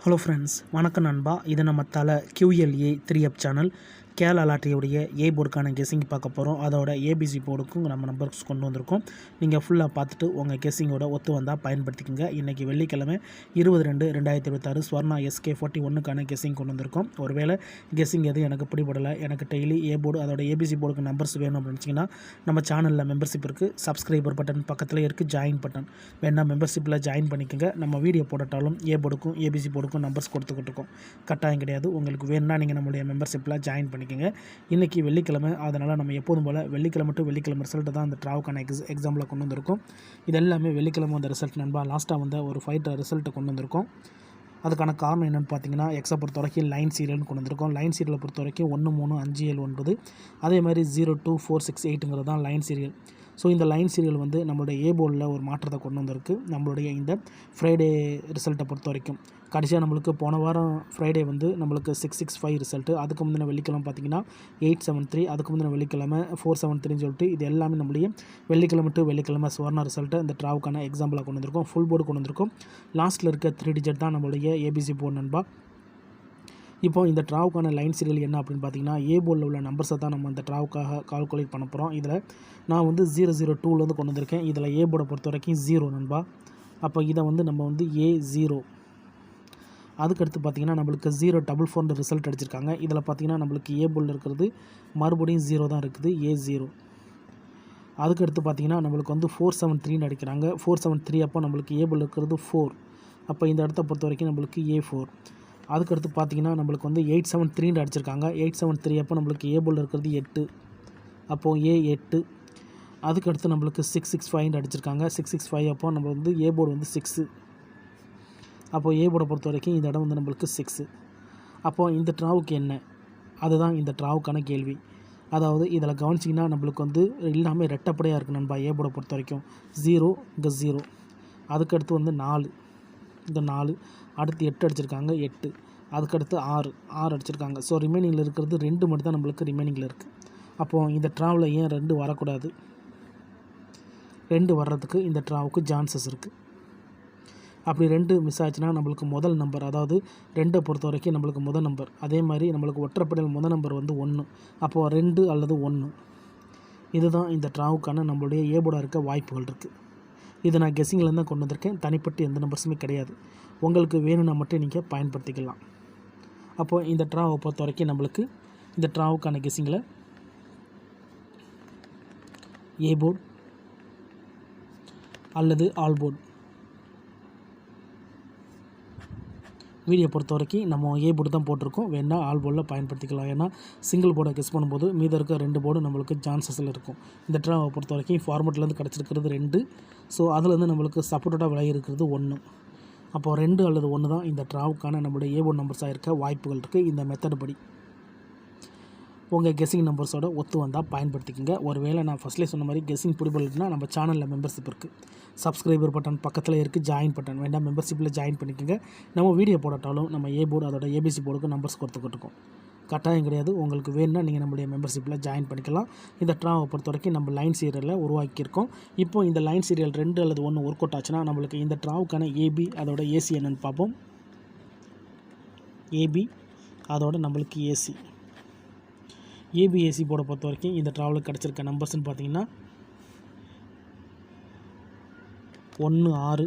Hello friends, வணக்கம் நண்பா. இது நம்ம தலை QLA 3F சேனல் கேரளா லாட்டரியுடைய ஏ போர்டுக்கான கெஸ்ஸிங் பார்க்க போகிறோம். அதோட ஏபிசி போர்டுக்கும் நம்ம நம்பர்ஸ் கொண்டு வந்திருக்கோம். நீங்கள் ஃபுல்லாக பார்த்துட்டு உங்கள் கெஸ்ஸிங்கோட ஒத்து வந்தால் பயன்படுத்திக்கோங்க. இன்றைக்கி வெள்ளிக்கிழமை 20/2/2026 ஸ்வர்ணா SK41க்கான கெஸ்ஸிங் கொண்டு வந்திருக்கோம். ஒருவேளை கெஸ்ஸிங் எதுவும் எனக்கு பிடிபடலை, எனக்கு டெய்லி ஏ போர்டு அதோட ஏபிசி போர்டுக்கு நம்பர்ஸ் வேணும் அப்படின்னு நினச்சிங்கன்னா நம்ம சேனலில் மெம்பர்ஷிப் இருக்குது. சப்ஸ்கிரைபர் பட்டன் பக்கத்தில் இருக்குது, ஜாயின் பட்டன் வேணால் மெம்பர்ஷிப்பில் ஜாயின் பண்ணிக்கோங்க. நம்ம வீடியோ போட்டாலும் ஏ போர்டுக்கும் ஏபிசி போர்டுக்கும் நம்பர்ஸ் கொடுத்துக்கிட்டு இருக்கோம். கட்டாயம் கிடையாது. உங்களுக்கு வேணும்னா நீங்கள் நம்மளுடைய மெம்பர்ஷிப்பில் ஜாயின் பண்ணிக்கோங்க. இன்றைக்கி வெள்ளிக்கிழமை, அதனால் நம்ம எப்போதும் போல் வெள்ளிக்கிழமை டு வெள்ளிக்கிழமை ரிசல்ட்டு தான் அந்த ட்ராவுக்கான எக்ஸாம்பிள் கொண்டு வந்திருக்கோம். இது எல்லாமே வெள்ளிக்கிழமை வந்த ரிசல்ட் நண்பா. லாஸ்ட்டாக வந்த ஒரு ஃபைட்டர் ரிசல்ட்டை கொண்டு வந்திருக்கோம். அதுக்கான காரணம் என்னென்னு பார்த்தீங்கன்னா, எக்ஸை பொறுத்த வரைக்கும் லைன் சீரியல்னு கொண்டு வந்திருக்கோம். லைன் சீரியலை பொறுத்த வரைக்கும் 1, 3, 5, 7, 9 அதே மாதிரி 0, 2, 4, 6, 8ங்கிறது தான் லைன் சீரியல். ஸோ இந்த லைன் சீரியல் வந்து நம்மளுடைய ஏ போர்டில் ஒரு மாற்றத்தை கொண்டு வந்திருக்கு. நம்மளுடைய இந்த ஃப்ரைடே ரிசல்ட்டை பொறுத்த வரைக்கும் கடைசியாக நம்மளுக்கு போன வாரம் ஃப்ரைடே வந்து நம்மளுக்கு 665 ரிசல்ட்டு. அதுக்கு முந்தின வெள்ளிக்கிழமை பார்த்தீங்கன்னா 873, அதுக்கு முந்தின வெள்ளிக்கிழமை 473 சொல்லிட்டு இது எல்லாமே நம்மளுடைய வெள்ளிக்கிழமை டு வெள்ளிக்கிழமை ஸ்வர்ணா ரிசல்ட்டை இந்த ட்ராவுக்கான எக்ஸாம்பிளாக கொண்டு வந்திருக்கோம். ஃபுல் போர்டு கொண்டு வந்திருக்கோம். லாஸ்ட்டில் இருக்க 3 டிஜிட் தான் நம்மளுடைய ஏபிசி போர்டு நண்பா. இப்போ இந்த ட்ராவுக்கான லைன் சீரியல் என்ன அப்படின்னு பார்த்தீங்கன்னா, ஏ போர்டில் உள்ள நம்பர்ஸை தான் நம்ம இந்த ட்ராவுக்காக கால்குலேட் பண்ண போகிறோம். இதில் நான் வந்து 002லேருந்து கொண்டு வந்திருக்கேன். இதில் ஏ போர்டை பொறுத்த வரைக்கும் 0 நண்பா. அப்போ இதை வந்து நம்ம வந்து A0. அதுக்கடுத்து பார்த்திங்கன்னா நம்மளுக்கு 044 ரிசல்ட் அடிச்சிருக்காங்க. இதில் பார்த்திங்கன்னா நம்மளுக்கு ஏ போர்டில் இருக்கிறது மறுபடியும் 0 தான் இருக்குது, A0. அதுக்கடுத்து பார்த்திங்கன்னா நம்மளுக்கு வந்து 473 அடிக்கிறாங்க. 473 அப்போ நம்மளுக்கு ஏ போர்டில் இருக்கிறது 4. அப்போ இந்த இடத்த பொறுத்த வரைக்கும் நம்மளுக்கு A4. அதுக்கடுத்து பார்த்திங்கன்னா நம்மளுக்கு வந்து 873 அடிச்சிருக்காங்க. 873 அப்போ நம்மளுக்கு ஏ போர்டில் இருக்கிறது 8. அப்போது A8. அதுக்கடுத்து நம்மளுக்கு 665 அடிச்சிருக்காங்க. 665 அப்போ நம்ம வந்து ஏ போர்டு வந்து 6. அப்போது ஏ போர்டை பொறுத்த வரைக்கும் இந்த இடம் வந்து நம்மளுக்கு 6. அப்போது இந்த ட்ராவுக்கு என்ன, அதுதான் இந்த ட்ராவுக்கான கேள்வி. அதாவது இதில் கவனிச்சிங்கன்னா நம்மளுக்கு வந்து எல்லாமே ரெட்டப்படையாக இருக்குது நண்பா. ஏ போர்டை பொறுத்த வரைக்கும் 0, இங்கே 0. அதுக்கடுத்து வந்து 4, இந்த 4. அடுத்து 8 அடிச்சிருக்காங்க, 8. அதுக்கடுத்து 6 அடிச்சிருக்காங்க. ஸோ ரிமைனிங்கில் இருக்கிறது 2 மட்டும் தான் நம்மளுக்கு ரிமைனிங்கில் இருக்குது. அப்போது இந்த ட்ராவில் ஏன் 2 வரக்கூடாது? 2 வர்றதுக்கு இந்த ட்ராவுக்கு சான்சஸ் இருக்குது. அப்படி 2 மிஸ் ஆச்சுன்னா நம்மளுக்கு முதல் நம்பர், அதாவது 2 பொறுத்த வரைக்கும் நம்மளுக்கு முதல் நம்பர். அதே மாதிரி நம்மளுக்கு ஒற்றைப்படையில் முதல் நம்பர் வந்து 1. அப்போது 2 அல்லது 1. இதுதான் இந்த ட்ராவுக்கான நம்மளுடைய ஏ போர்டாக இருக்க வாய்ப்புகள் இருக்குது. இதை நான் கெஸ்ஸிங்கில் தான் கொண்டு வந்திருக்கேன். தனிப்பட்டு எந்த நம்பர்ஸுமே கிடையாது. உங்களுக்கு வேணும்னா மட்டும் நீங்கள் பயன்படுத்திக்கலாம். அப்போது இந்த ட்ராவை பொறுத்த வரைக்கும் நம்மளுக்கு இந்த ட்ராவுக்கான கெஸ்ஸிங்கில் ஏ போர்டு அல்லது ஆல் போர்டு. வீடியோ பொறுத்த வரைக்கும் நம்ம ஏ போர்டு தான் போட்டிருக்கோம். வேணால் ஆல் போர்டில் பயன்படுத்திக்கலாம். ஏன்னா சிங்கிள் போர்டை கெஸ் பண்ணும்போது மீதம் இருக்க 2 போர்டு நம்மளுக்கு சான்சஸில் இருக்கும். இந்த ட்ராவை பொறுத்த வரைக்கும் ஃபார்மெட்லேருந்து கிடச்சிருக்கிறது 2. ஸோ அதுலேருந்து நம்மளுக்கு சப்போர்ட்டடாக விலகி இருக்கிறது 1. அப்போது 2 அல்லது 1 தான் இந்த ட்ராவுக்கான நம்மளுடைய ஏ போர்டு நம்பர்ஸாக இருக்க வாய்ப்புகள் இருக்குது. இந்த மெத்தட் படி உங்கள் கெஸ்ஸிங் நம்பர்ஸோட ஒத்து வந்தால் பயன்படுத்திக்கோங்க. ஒருவேளை நான் ஃபஸ்ட்லேயே சொன்ன மாதிரி கெஸ்ஸிங் பிடிபடலைன்னா நம்ம சேனலில் மெம்பர்ஷிப் இருக்குது. சப்ஸ்கிரைபர் பட்டன் பக்கத்தில் இருக்குது, ஜாயின் பட்டன் வேண்டாம் மெம்பர்ஷிப்பில் ஜாயின் பண்ணிக்கோங்க. நம்ம வீடியோ போட்டாலும் நம்ம ஏ போர்டு அதோட ஏபிசி போர்டுக்கு நம்பர்ஸ் கொடுத்துக்கிட்டு இருக்கோம். கட்டாயம் கிடையாது. உங்களுக்கு வேணும்னா நீங்கள் நம்மளுடைய மெம்பர்ஷிப்பில் ஜாயின் பண்ணிக்கலாம். இந்த ட்ராவை பொறுத்த வரைக்கும் நம்ம லைன் சீரியலில் உருவாக்கியிருக்கோம். இப்போ இந்த லைன் சீரியல் 2 அல்லது 1 ஒர்க் அவுட் ஆச்சுன்னா நம்மளுக்கு இந்த ட்ராவுக்கான ஏபி அதோட ஏசி என்னென்னு பார்ப்போம். ஏபி அதோட நம்மளுக்கு ஏசி. ஏபிஏசி போர்டை பொறுத்த வரைக்கும் இந்த ட்ராவலுக்கு கிடச்சிருக்க நம்பர்ஸ்ன்னு பார்த்தீங்கன்னா 16,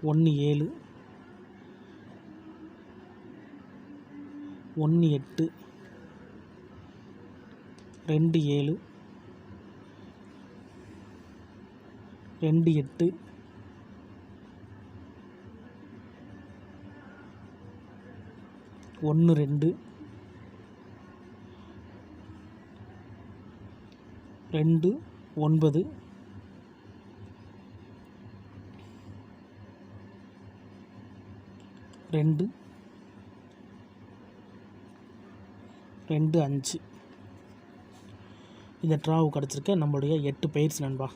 17, 18, 27, 28, 12, 2, 9, 2, 2, 5. இந்த ட்ராவு கிடச்சிருக்க நம்மளுடைய 8 பெயர்ஸ் நண்பா.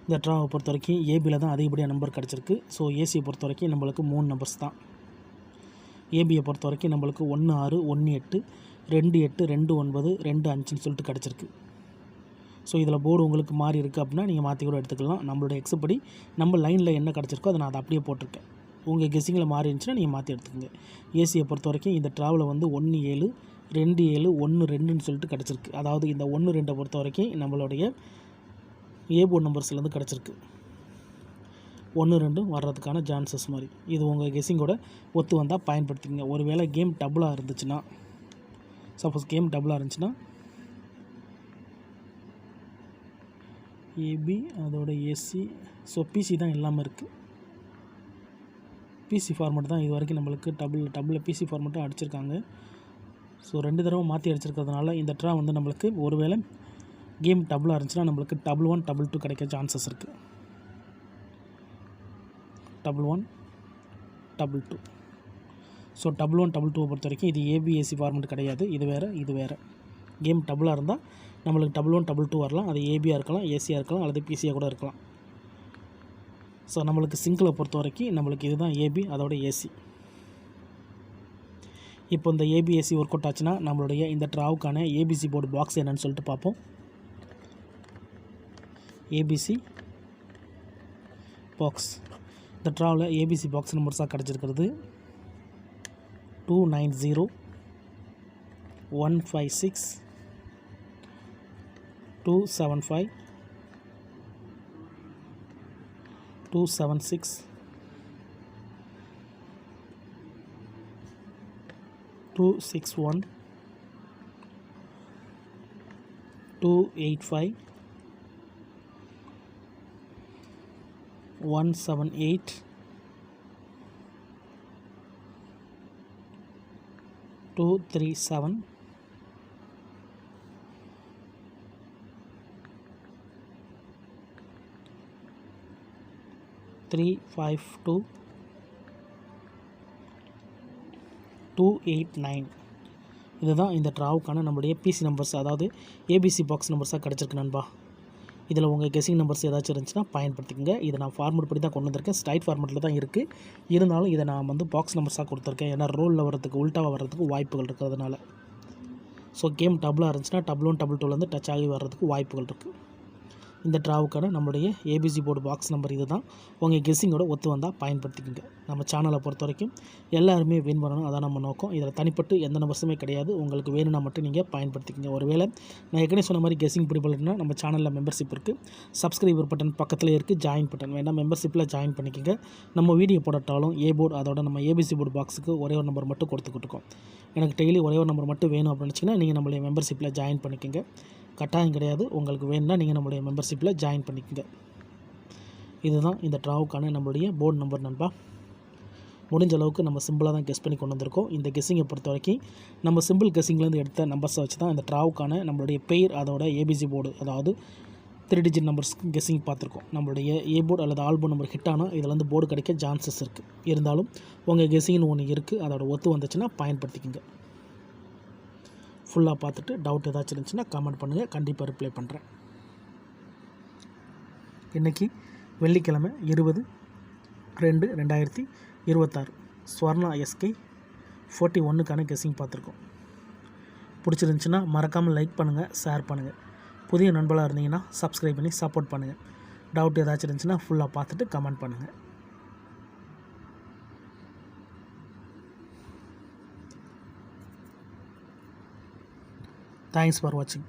இந்த ட்ராவை பொறுத்த வரைக்கும் ஏபியில் தான் அதிகப்படியாக நம்பர் கிடச்சிருக்கு. ஸோ ஏசியை பொறுத்த வரைக்கும் நம்மளுக்கு 3 நம்பர்ஸ் தான். ஏபியை பொறுத்த வரைக்கும் நம்மளுக்கு 16, 18, 28, 29, 25ன்னு சொல்லிட்டு கிடச்சிருக்கு. ஸோ இதில் போர்டு உங்களுக்கு மாறி இருக்குது அப்படின்னா நீங்கள் மாற்றி கூட எடுத்துக்கலாம். நம்மளோட எக்ஸ் படி நம்ம லைனில் என்ன கிடச்சிருக்கோ அதை நான் அதை அப்படியே போட்டிருக்கேன். உங்கள் கெஸ்ஸிங்கில் மாறி இருந்துச்சுன்னா நீங்கள் மாற்றி எடுத்துக்கோங்க. ஏசியை பொறுத்த வரைக்கும் இந்த ட்ராவில் வந்து 17 27 12ன்னு சொல்லிட்டு கிடச்சிருக்கு. அதாவது இந்த 12 பொறுத்த வரைக்கும் நம்மளுடைய ஏ போர்டு நம்பர்ஸ்லேருந்து கிடச்சிருக்கு. 12 வர்றதுக்கான சான்சஸ் மாதிரி. இது உங்கள் கெஸ்ஸிங்கோட ஒத்து வந்தால் பயன்படுத்திக்கங்க. ஒருவேளை கேம் டபுளாக இருந்துச்சுன்னா, சப்போஸ் கேம் டபுளாக இருந்துச்சுன்னா ஏபி அதோட ஏசி, ஸோ பிசி தான் இல்லாமல் இருக்குது. பிசி ஃபார்மெட் தான் இது வரைக்கும் நம்மளுக்கு டபுளில் பிசி ஃபார்மெட்டும் அடிச்சிருக்காங்க. ஸோ 2 தடவை மாற்றி அடிச்சிருக்கிறதுனால இந்த ட்ரா வந்து நம்மளுக்கு ஒருவேளை கேம் டபுளாக இருந்துச்சுன்னா நம்மளுக்கு 11 22 கிடைக்க சான்சஸ் இருக்குது. 11 22. ஸோ 11 22 பொறுத்த வரைக்கும் இது ஏபிஎஸ்சி ஃபார்மெட் கிடையாது. இது வேறு. கேம் டபுளாக இருந்தால் நம்மளுக்கு 11 22 வரலாம். அது ஏபியாக இருக்கலாம், ஏசியாக இருக்கலாம், அல்லது பிசியாக கூட இருக்கலாம். ஸோ நம்மளுக்கு சிங்கிளை பொறுத்த வரைக்கும் நம்மளுக்கு இதுதான் ஏபி அதோட ஏசி. இப்போ இந்த ஏபிஎஸ்சி ஒர்க் அவுட் ஆச்சுன்னா நம்மளுடைய இந்த ட்ராவுக்கான ஏபிசி போர்டு பாக்ஸ் என்னன்னு சொல்லிட்டு பார்ப்போம். ஏபிசி பாக்ஸ், இந்த ட்ராவில் ஏபிசி பாக்ஸ் நம்பர்ஸாக கிடச்சிருக்கிறது 290 156 275 276 261 285 178 237 352 289. இதுதான் இந்த ட்ராவுக்கான நம்மளுடைய பிசி நம்பர்ஸ், அதாவது ஏபிசி பாக்ஸ் நம்பர்ஸாக கிடச்சிருக்கு நண்பா. இதில் உங்கள் கெஸ்ஸிங் நம்பர்ஸ் ஏதாச்சும் இருந்துச்சுன்னா பயன்படுத்திக்கங்க. இதை நான் ஃபார்மெட் படி தான் கொண்டு வந்திருக்கேன். ஸ்ட்ரைட் ஃபார்மெட்டில் தான் இருக்குது. இருந்தாலும் இதை நான் வந்து பாக்ஸ் நம்பர்ஸாக கொடுத்துருக்கேன். ஏன்னா ரோலில் வர்றதுக்கு உல்ட்டாவாக வர்றதுக்கு வாய்ப்புகள் இருக்கிறதுனால. ஸோ கேம் டபுளாக இருந்துச்சுன்னா டபுள் 1 டபுள் 2லேருந்து டச் ஆகி வர்றதுக்கு வாய்ப்புகள் இருக்குது. இந்த ட்ராவுக்கான நம்மளுடைய ஏபிசி போர்டு பாக்ஸ் நம்பர் இது தான். உங்கள் கெஸ்ஸிங்கோட ஒத்து வந்தால் பயன்படுத்திக்கங்க. நம்ம சேனலை பொறுத்த வரைக்கும் எல்லாருமே வின் பண்ணணும், அதான் நம்ம நோக்கம். இதில் தனிப்பட்டு எந்த நம்பர்ஸுமே கிடையாது. உங்களுக்கு வேணும்னா மட்டும் நீங்கள் பயன்படுத்திக்கங்க. ஒருவேளை நான் ஏற்கனவே சொன்ன மாதிரி கெஸ்ஸிங் பிடிப்படலைன்னா நம்ம சேனலில் மெம்பர்ஷிப் இருக்குது. சப்ஸ்கிரைபர் பட்டன் பக்கத்தில் இருக்குது, ஜாயின் பட்டன் வேணால் மெம்பர்ஷிப்பில் ஜாயின் பண்ணிக்கோங்க. நம்ம வீடியோ போடட்டாலும் ஏ போர்டு அதோட நம்ம ஏபிசி போர்டு பாக்ஸுக்கு ஒரே ஒரு நம்பர் மட்டும் கொடுத்துக்கிட்டு இருக்கோம். எனக்கு டெய்லி ஒரே ஒரு நம்பர் மட்டும் வேணும் அப்படின்னு நினச்சிங்கன்னா நீங்கள் நம்மளுடைய மெம்பர்ஷிப்பில் ஜாயின் பண்ணிக்கோங்க. கட்டாயம் கிடையாது. உங்களுக்கு வேணும்னா நீங்கள் நம்மளுடைய மெம்பர்ஷிப்பில் ஜாயின் பண்ணிக்கோங்க. இதுதான் இந்த ட்ராவுக்கான நம்மளுடைய போர்டு நம்பர் நண்பா. முடிஞ்ச அளவுக்கு நம்ம சிம்பிளாக தான் கெஸ் பண்ணி கொண்டு வந்திருக்கோம். இந்த கெஸ்ஸிங்கை பொறுத்த வரைக்கும் நம்ம சிம்பிள் கெஸ்ஸிங்லேருந்து எடுத்த நம்பர்ஸை வச்சு தான் இந்த ட்ராவுக்கான நம்மளுடைய பெயர் அதோட ஏபிசி போர்டு, அதாவது 3 டிஜிட் நம்பர்ஸ் கெஸ்ஸிங் பார்த்துருக்கோம். நம்மளுடைய ஏ போர்டு அல்லது ஆல் போர்டு நம்பர் ஹிட் ஆனால் இதில் வந்து போர்டு கிடைக்க சான்சஸ் இருக்குது. இருந்தாலும் உங்கள் கெஸ்ஸிங்னு ஒன்று இருக்குது, அதோட ஒத்து வந்துச்சுன்னா பயன்படுத்திக்கோங்க. ஃபுல்லாக பார்த்துட்டு டவுட் ஏதாச்சும் இருந்துச்சுன்னா கமெண்ட் பண்ணுங்கள், கண்டிப்பாக ரிப்ளை பண்ணுறேன். இன்றைக்கி வெள்ளிக்கிழமை 20/2/2026 ஸ்வர்ணா எஸ்கே 41க்கான கெஸ்ஸிங் பார்த்துருக்கோம். பிடிச்சிருந்துச்சுன்னா மறக்காமல் லைக் பண்ணுங்கள், ஷேர் பண்ணுங்கள். புதிய நண்பர்களாக இருந்தீங்கன்னா சப்ஸ்கிரைப் பண்ணி சப்போர்ட் பண்ணுங்கள். டவுட் ஏதாச்சும் இருந்துச்சுன்னா ஃபுல்லாக பார்த்துட்டு கமெண்ட் பண்ணுங்கள். Thanks for watching.